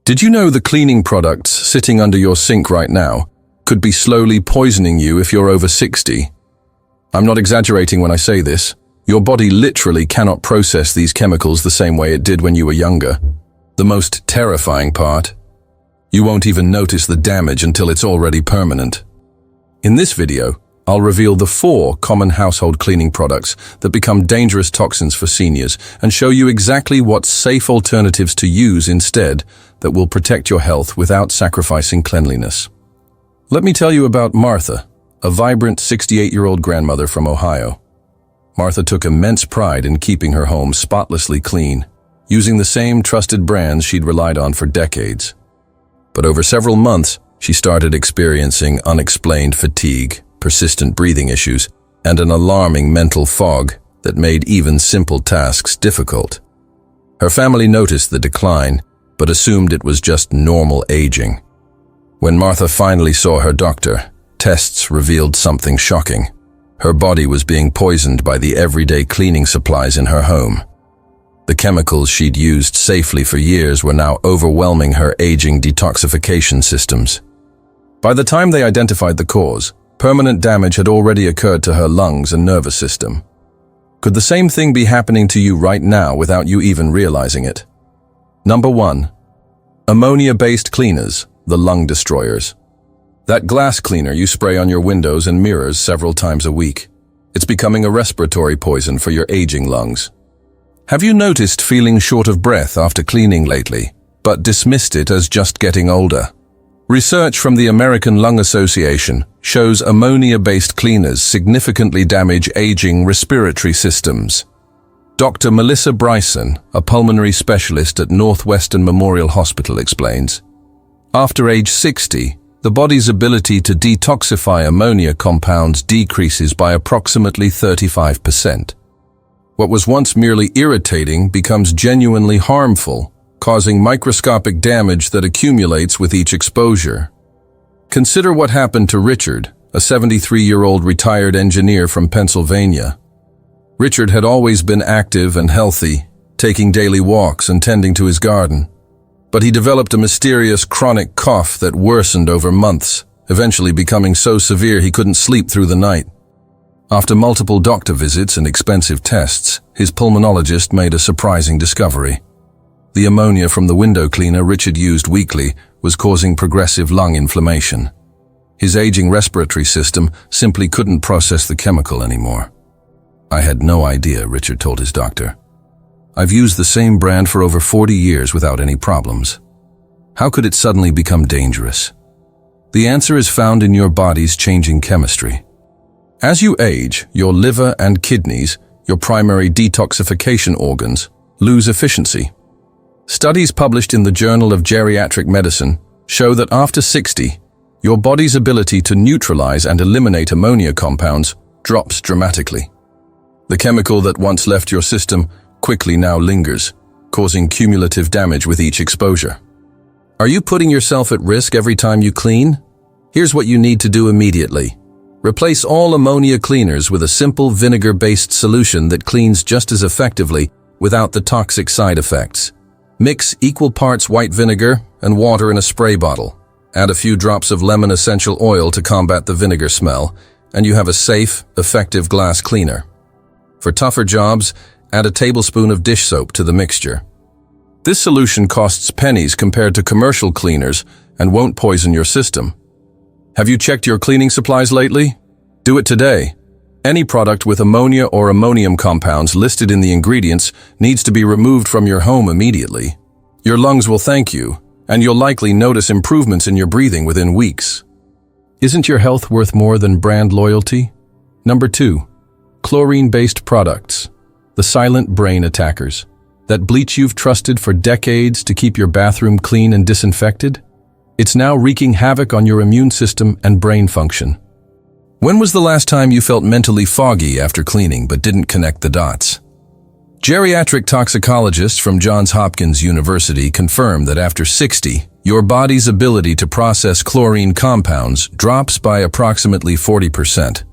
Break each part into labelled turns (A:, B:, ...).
A: Did you know the cleaning products sitting under your sink right now could be slowly poisoning you if you're over 60? I'm not exaggerating when I say this. Your body literally cannot process these chemicals the same way it did when you were younger. The most terrifying part, you won't even notice the damage until it's already permanent. In this video, I'll reveal the 4 common household cleaning products that become dangerous toxins for seniors and show you exactly what safe alternatives to use instead that will protect your health without sacrificing cleanliness. Let me tell you about Martha, a vibrant 68-year-old grandmother from Ohio. Martha took immense pride in keeping her home spotlessly clean, using the same trusted brands she'd relied on for decades. But over several months, she started experiencing unexplained fatigue, persistent breathing issues, and an alarming mental fog that made even simple tasks difficult. Her family noticed the decline, but assumed it was just normal aging. When Martha finally saw her doctor, tests revealed something shocking. Her body was being poisoned by the everyday cleaning supplies in her home. The chemicals she'd used safely for years were now overwhelming her aging detoxification systems. By the time they identified the cause, permanent damage had already occurred to her lungs and nervous system. Could the same thing be happening to you right now without you even realizing it? Number 1. Ammonia-based cleaners, the lung destroyers. That glass cleaner you spray on your windows and mirrors several times a week. It's becoming a respiratory poison for your aging lungs. Have you noticed feeling short of breath after cleaning lately, but dismissed it as just getting older? Research from the American Lung Association shows ammonia-based cleaners significantly damage aging respiratory systems. Dr. Melissa Bryson, a pulmonary specialist at Northwestern Memorial Hospital, explains, after age 60, the body's ability to detoxify ammonia compounds decreases by approximately 35%. What was once merely irritating becomes genuinely harmful, causing microscopic damage that accumulates with each exposure. Consider what happened to Richard, a 73-year-old retired engineer from Pennsylvania. Richard had always been active and healthy, taking daily walks and tending to his garden. But he developed a mysterious chronic cough that worsened over months, eventually becoming so severe he couldn't sleep through the night. After multiple doctor visits and expensive tests, his pulmonologist made a surprising discovery. The ammonia from the window cleaner Richard used weekly was causing progressive lung inflammation. His aging respiratory system simply couldn't process the chemical anymore. I had no idea, Richard told his doctor. I've used the same brand for over 40 years without any problems. How could it suddenly become dangerous? The answer is found in your body's changing chemistry. As you age, your liver and kidneys, your primary detoxification organs, lose efficiency. Studies published in the Journal of Geriatric Medicine show that after 60, your body's ability to neutralize and eliminate ammonia compounds drops dramatically. The chemical that once left your system quickly now lingers, causing cumulative damage with each exposure. Are you putting yourself at risk every time you clean? Here's what you need to do immediately. Replace all ammonia cleaners with a simple vinegar-based solution that cleans just as effectively without the toxic side effects. Mix equal parts white vinegar and water in a spray bottle. Add a few drops of lemon essential oil to combat the vinegar smell, and you have a safe, effective glass cleaner. For tougher jobs, add a tablespoon of dish soap to the mixture. This solution costs pennies compared to commercial cleaners and won't poison your system. Have you checked your cleaning supplies lately? Do it today. Any product with ammonia or ammonium compounds listed in the ingredients needs to be removed from your home immediately. Your lungs will thank you, and you'll likely notice improvements in your breathing within weeks. Isn't your health worth more than brand loyalty? Number 2. Chlorine-based products. The silent brain attackers. That bleach you've trusted for decades to keep your bathroom clean and disinfected? It's now wreaking havoc on your immune system and brain function. When was the last time you felt mentally foggy after cleaning but didn't connect the dots? Geriatric toxicologists from Johns Hopkins University confirm that after 60, your body's ability to process chlorine compounds drops by approximately 40%.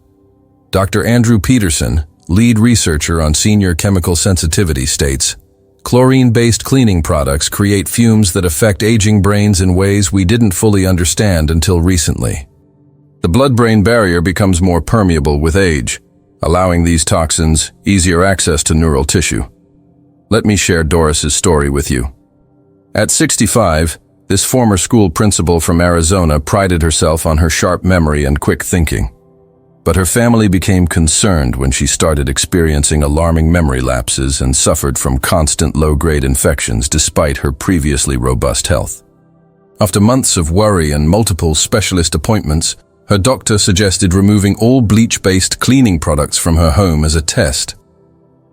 A: Dr. Andrew Peterson, lead researcher on senior chemical sensitivity, states, Chlorine-based cleaning products create fumes that affect aging brains in ways we didn't fully understand until recently. The blood-brain barrier becomes more permeable with age, allowing these toxins easier access to neural tissue. Let me share Doris's story with you. At 65, this former school principal from Arizona prided herself on her sharp memory and quick thinking. But her family became concerned when she started experiencing alarming memory lapses and suffered from constant low-grade infections despite her previously robust health. After months of worry and multiple specialist appointments, her doctor suggested removing all bleach-based cleaning products from her home as a test.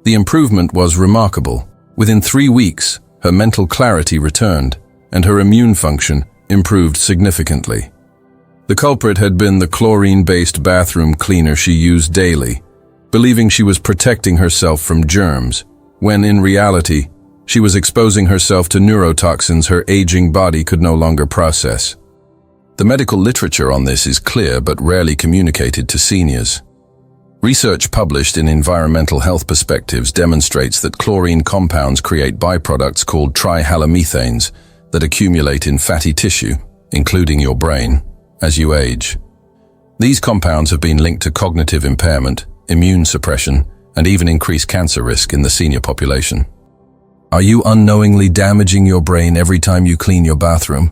A: The improvement was remarkable. Within 3 weeks, her mental clarity returned, and her immune function improved significantly. The culprit had been the chlorine-based bathroom cleaner she used daily, believing she was protecting herself from germs, when in reality, she was exposing herself to neurotoxins her aging body could no longer process. The medical literature on this is clear but rarely communicated to seniors. Research published in Environmental Health Perspectives demonstrates that chlorine compounds create byproducts called trihalomethanes that accumulate in fatty tissue, including your brain, as you age. These compounds have been linked to cognitive impairment, immune suppression, and even increased cancer risk in the senior population. Are you unknowingly damaging your brain every time you clean your bathroom?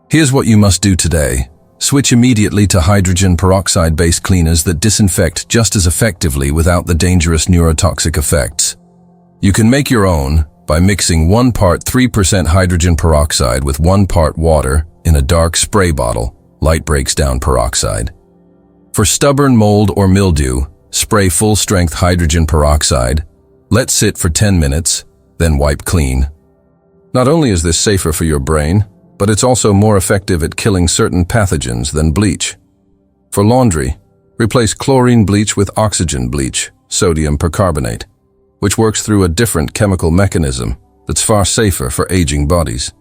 A: Here's what you must do today. Switch immediately to hydrogen peroxide-based cleaners that disinfect just as effectively without the dangerous neurotoxic effects. You can make your own by mixing 1 part 3% hydrogen peroxide with 1 part water in a dark spray bottle. Light breaks down peroxide. For stubborn mold or mildew, spray full-strength hydrogen peroxide, let sit for 10 minutes, then wipe clean. Not only is this safer for your brain, but it's also more effective at killing certain pathogens than bleach. For laundry, replace chlorine bleach with oxygen bleach, sodium percarbonate, which works through a different chemical mechanism that's far safer for aging bodies.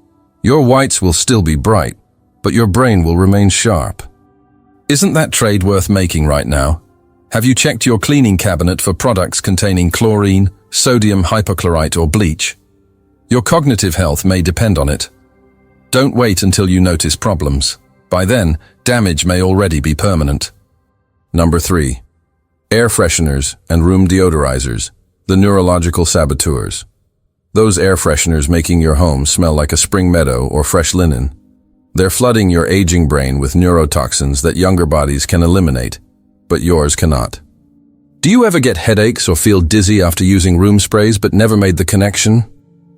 A: Your whites will still be bright, but your brain will remain sharp. Isn't that trade worth making right now? Have you checked your cleaning cabinet for products containing chlorine, sodium hypochlorite, or bleach? Your cognitive health may depend on it. Don't wait until you notice problems. By then, damage may already be permanent. Number 3. Air fresheners and room deodorizers, the neurological saboteurs. Those air fresheners making your home smell like a spring meadow or fresh linen. They're flooding your aging brain with neurotoxins that younger bodies can eliminate, but yours cannot. Do you ever get headaches or feel dizzy after using room sprays but never made the connection?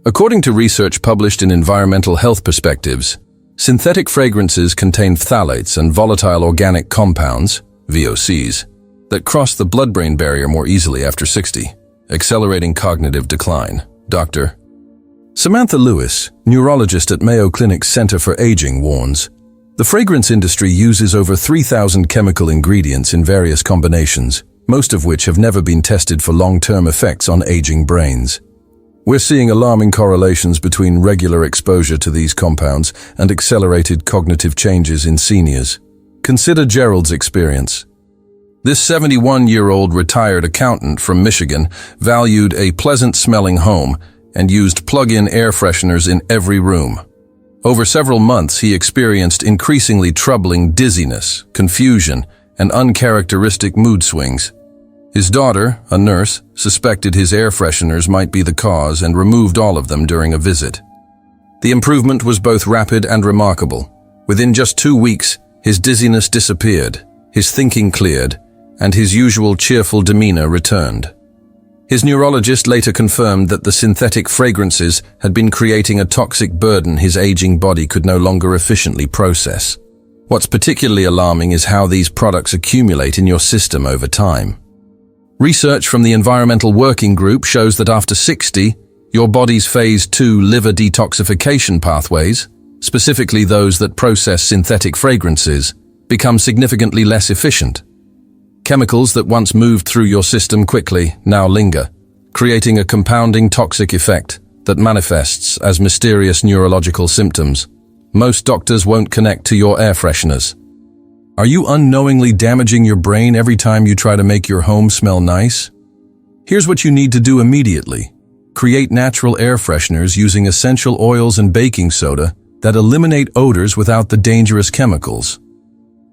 A: According to research published in Environmental Health Perspectives, synthetic fragrances contain phthalates and volatile organic compounds, VOCs, that cross the blood-brain barrier more easily after 60, accelerating cognitive decline. Dr. Samantha Lewis, neurologist at Mayo Clinic's Center for Aging, warns, the fragrance industry uses over 3,000 chemical ingredients in various combinations, most of which have never been tested for long-term effects on aging brains. We're seeing alarming correlations between regular exposure to these compounds and accelerated cognitive changes in seniors. Consider Gerald's experience. This 71-year-old retired accountant from Michigan valued a pleasant-smelling home and used plug-in air fresheners in every room. Over several months, he experienced increasingly troubling dizziness, confusion, and uncharacteristic mood swings. His daughter, a nurse, suspected his air fresheners might be the cause and removed all of them during a visit. The improvement was both rapid and remarkable. Within just 2 weeks, his dizziness disappeared, his thinking cleared, and his usual cheerful demeanor returned. His neurologist later confirmed that the synthetic fragrances had been creating a toxic burden his aging body could no longer efficiently process. What's particularly alarming is how these products accumulate in your system over time. Research from the Environmental Working Group shows that after 60, your body's phase 2 liver detoxification pathways, specifically those that process synthetic fragrances, become significantly less efficient. Chemicals that once moved through your system quickly now linger, creating a compounding toxic effect that manifests as mysterious neurological symptoms. Most doctors won't connect to your air fresheners. Are you unknowingly damaging your brain every time you try to make your home smell nice? Here's what you need to do immediately. create natural air fresheners using essential oils and baking soda that eliminate odors without the dangerous chemicals.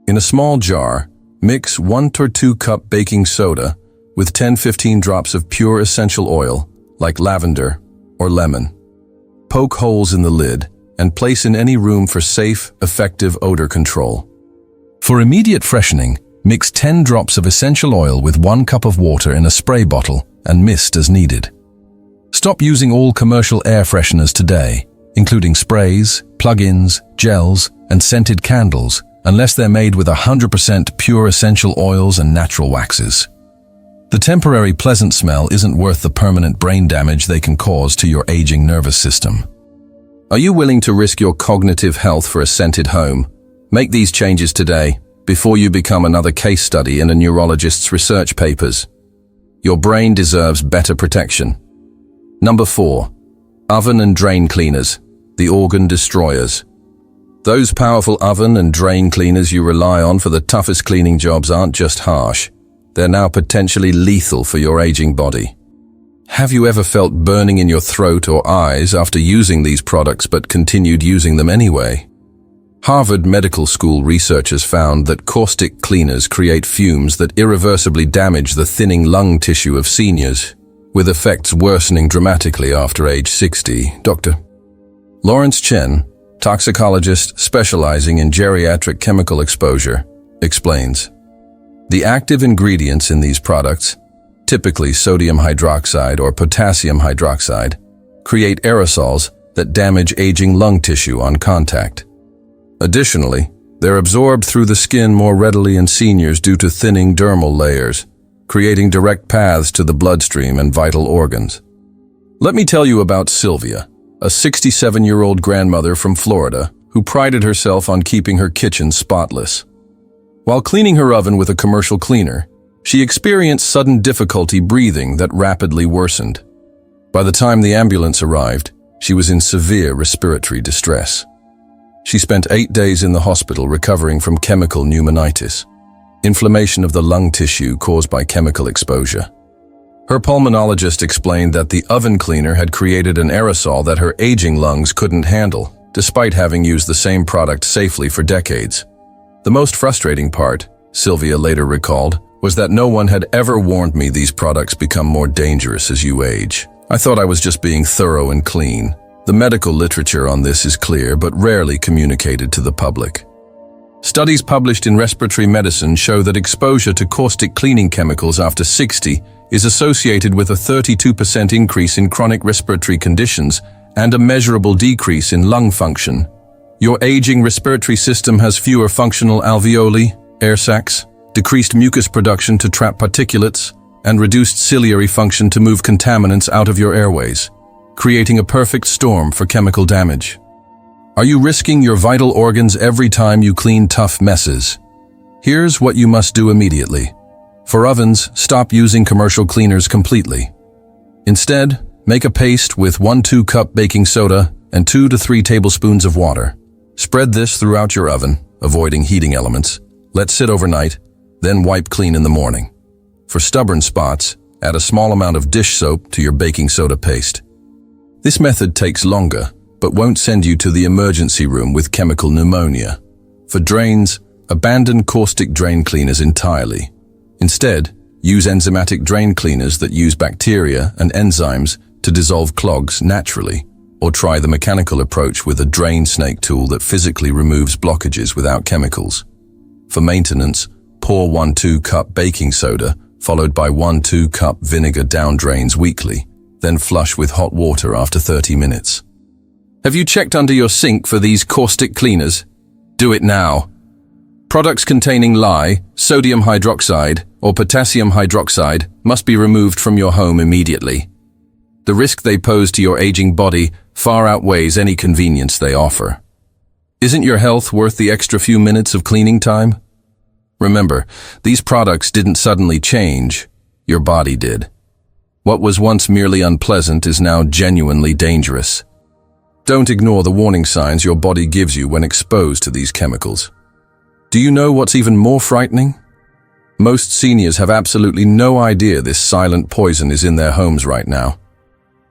A: In a small jar, mix 1 to 2 cup baking soda with 10-15 drops of pure essential oil, like lavender or lemon. Poke holes in the lid and place in any room for safe, effective odor control. For immediate freshening, mix 10 drops of essential oil with 1 cup of water in a spray bottle and mist as needed. Stop using all commercial air fresheners today, including sprays, plug-ins, gels, and scented candles, unless they're made with 100% pure essential oils and natural waxes. The temporary pleasant smell isn't worth the permanent brain damage they can cause to your aging nervous system. Are you willing to risk your cognitive health for a scented home? Make these changes today, before you become another case study in a neurologist's research papers. Your brain deserves better protection. Number 4. Oven and drain cleaners, the organ destroyers. Those powerful oven and drain cleaners you rely on for the toughest cleaning jobs aren't just harsh. They're now potentially lethal for your aging body. Have you ever felt burning in your throat or eyes after using these products but continued using them anyway? Harvard Medical School researchers found that caustic cleaners create fumes that irreversibly damage the thinning lung tissue of seniors, with effects worsening dramatically after age 60. Dr. Lawrence Chen, toxicologist specializing in geriatric chemical exposure, explains, the active ingredients in these products, typically sodium hydroxide or potassium hydroxide, create aerosols that damage aging lung tissue on contact. Additionally, they're absorbed through the skin more readily in seniors due to thinning dermal layers, creating direct paths to the bloodstream and vital organs. Let me tell you about Sylvia, a 67-year-old grandmother from Florida who prided herself on keeping her kitchen spotless. While cleaning her oven with a commercial cleaner, she experienced sudden difficulty breathing that rapidly worsened. By the time the ambulance arrived, she was in severe respiratory distress. She spent 8 days in the hospital recovering from chemical pneumonitis, inflammation of the lung tissue caused by chemical exposure. Her pulmonologist explained that the oven cleaner had created an aerosol that her aging lungs couldn't handle, despite having used the same product safely for decades. The most frustrating part, Sylvia later recalled, was that no one had ever warned me these products become more dangerous as you age. I thought I was just being thorough and clean. The medical literature on this is clear but rarely communicated to the public. Studies published in Respiratory Medicine show that exposure to caustic cleaning chemicals after 60 is associated with a 32% increase in chronic respiratory conditions and a measurable decrease in lung function. Your aging respiratory system has fewer functional alveoli, air sacs, decreased mucus production to trap particulates, and reduced ciliary function to move contaminants out of your airways, creating a perfect storm for chemical damage. Are you risking your vital organs every time you clean tough messes? Here's what you must do immediately. For ovens, stop using commercial cleaners completely. Instead, make a paste with 1-2 cup baking soda and 2 to 3 tablespoons of water. Spread this throughout your oven, avoiding heating elements. Let sit overnight, then wipe clean in the morning. For stubborn spots, add a small amount of dish soap to your baking soda paste. This method takes longer, but won't send you to the emergency room with chemical pneumonia. For drains, abandon caustic drain cleaners entirely. Instead, use enzymatic drain cleaners that use bacteria and enzymes to dissolve clogs naturally, or try the mechanical approach with a drain snake tool that physically removes blockages without chemicals. For maintenance, pour 1-2 cup baking soda, followed by 1-2 cup vinegar down drains weekly, then flush with hot water after 30 minutes. Have you checked under your sink for these caustic cleaners? Do it now. Products containing lye, sodium hydroxide, or potassium hydroxide must be removed from your home immediately. The risk they pose to your aging body far outweighs any convenience they offer. Isn't your health worth the extra few minutes of cleaning time? Remember, these products didn't suddenly change, your body did. What was once merely unpleasant is now genuinely dangerous. Don't ignore the warning signs your body gives you when exposed to these chemicals. Do you know what's even more frightening? Most seniors have absolutely no idea this silent poison is in their homes right now.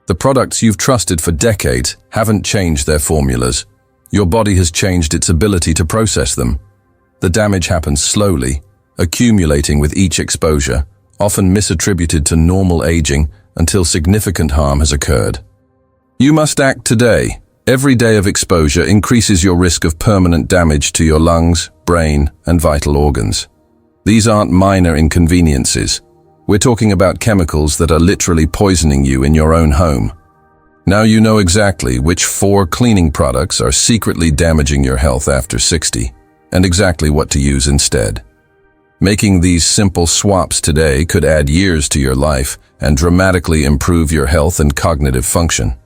A: The products you've trusted for decades haven't changed their formulas. Your body has changed its ability to process them. The damage happens slowly, accumulating with each exposure, often misattributed to normal aging until significant harm has occurred. You must act today. Every day of exposure increases your risk of permanent damage to your lungs, brain, and vital organs. These aren't minor inconveniences. We're talking about chemicals that are literally poisoning you in your own home. Now you know exactly which 4 cleaning products are secretly damaging your health after 60, and exactly what to use instead. Making these simple swaps today could add years to your life and dramatically improve your health and cognitive function.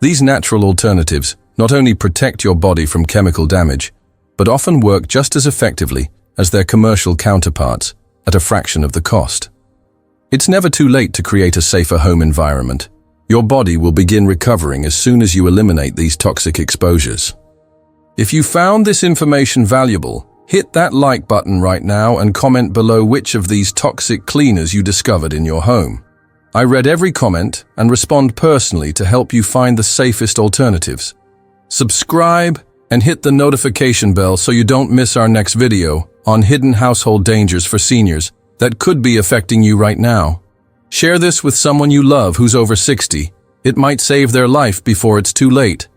A: These natural alternatives not only protect your body from chemical damage, but often work just as effectively as their commercial counterparts at a fraction of the cost. It's never too late to create a safer home environment. Your body will begin recovering as soon as you eliminate these toxic exposures. If you found this information valuable, hit that like button right now and comment below which of these toxic cleaners you discovered in your home. I read every comment and respond personally to help you find the safest alternatives. Subscribe and hit the notification bell so you don't miss our next video on hidden household dangers for seniors that could be affecting you right now. Share this with someone you love who's over 60. It might save their life before it's too late.